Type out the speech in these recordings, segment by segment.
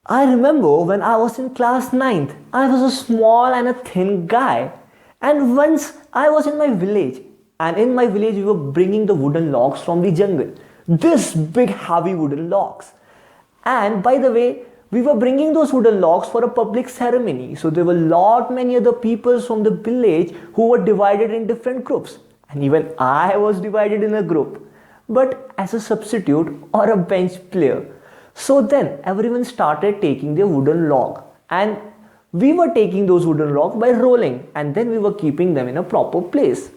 I remember when I was in class ninth, I was a small and a thin guy. And once I was in my village, and in my village we were bringing the wooden logs from the jungle. This big heavy wooden logs. And by the way, we were bringing those wooden logs for a public ceremony. So there were lot many other people from the village who were divided in different groups. And even I was divided in a group, but as a substitute or a bench player. So then everyone started taking their wooden log, and we were taking those wooden logs by rolling, and then we were keeping them in a proper place.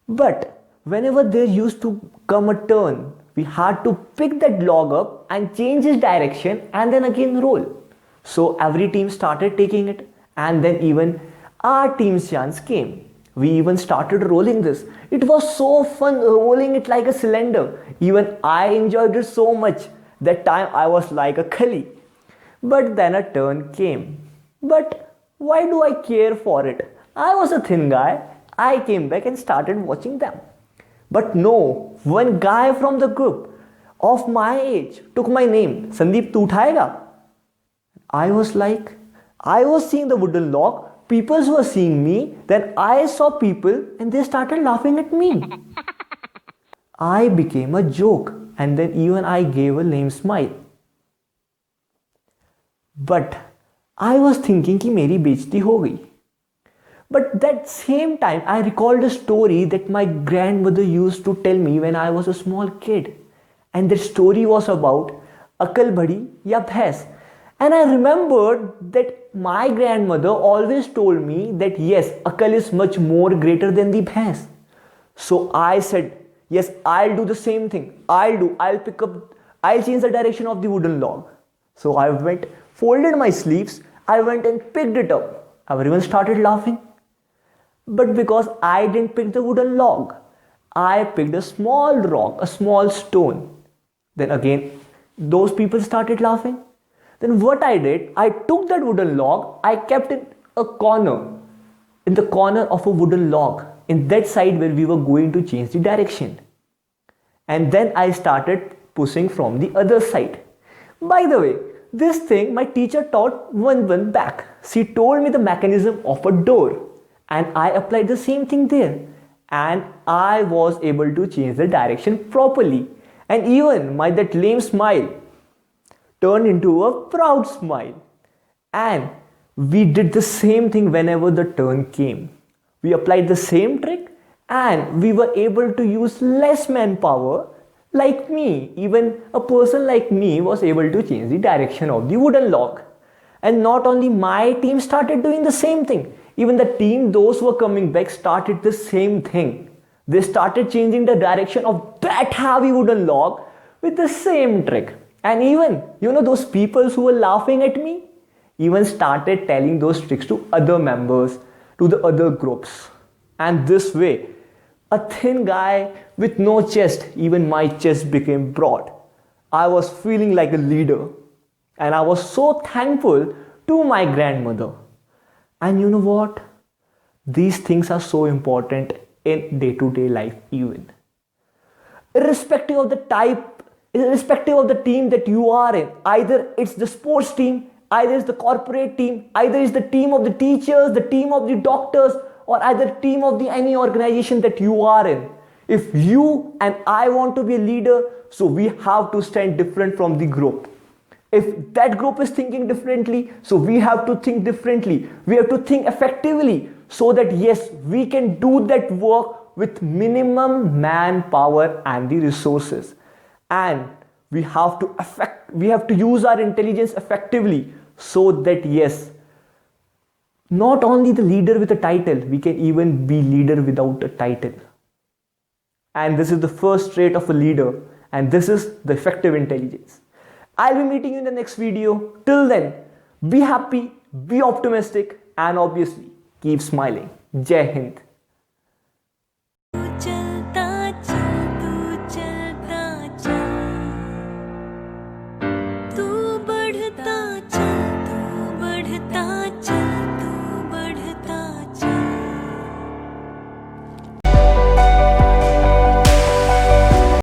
But whenever there used to come a turn, we had to pick that log up and change its direction and then again roll. So every team started taking it, and then even our team's chance came. We even started rolling this. It was so fun rolling it like a cylinder. Even I enjoyed it so much. That time I was like a khali. But then a turn came. But why do I care for it? I was a thin guy. I came back and started watching them. But no, one guy from the group of my age took my name. Sandeep, tu uthayega? I was like, I was seeing the wooden log. People were seeing me. Then I saw people and they started laughing at me. I became a joke, and then even I gave a lame smile. But I was thinking कि मेरी बेइज्जती हो गई. But that same time I recalled a story that my grandmother used to tell me when I was a small kid. And that story was about अकल बड़ी या भैंस. And I remembered that my grandmother always told me that yes, akal is much more greater than the bhais. So I said, yes, I'll do the same thing. I'll change the direction of the wooden log. So I went, folded my sleeves, I went and picked it up. Everyone started laughing. But because I didn't pick the wooden log, I picked a small rock, a small stone. Then again, those people started laughing. Then what I did, I took that wooden log, I kept it in the corner of a wooden log, in that side where we were going to change the direction. And then I started pushing from the other side. By the way, this thing my teacher taught one back. She told me the mechanism of a door, and I applied the same thing there. And I was able to change the direction properly. And even that lame smile turned into a proud smile. And we did the same thing whenever the turn came. We applied the same trick and we were able to use less manpower. Like me, even a person like me was able to change the direction of the wooden log. And not only my team started doing the same thing, even the team those who were coming back started the same thing. They started changing the direction of that heavy wooden log with the same trick. And even, those people who were laughing at me, even started telling those tricks to other members, to the other groups. And this way, a thin guy with no chest, even my chest became broad. I was feeling like a leader. And I was so thankful to my grandmother. And you know what? These things are so important in day-to-day life even. Irrespective of the team that you are in, either it's the sports team, either it's the corporate team, either it's the team of the teachers, the team of the doctors, or either team of any organization that you are in. If you and I want to be a leader, so we have to stand different from the group. If that group is thinking differently, so we have to think differently. We have to think effectively so that yes, we can do that work with minimum manpower and the resources. And we have to use our intelligence effectively so that yes, not only the leader with a title, we can even be leader without a title. And this is the first trait of a leader, and this is the effective intelligence. I'll be meeting you in the next video. Till then, be happy, be optimistic, and obviously keep smiling. Jai Hind.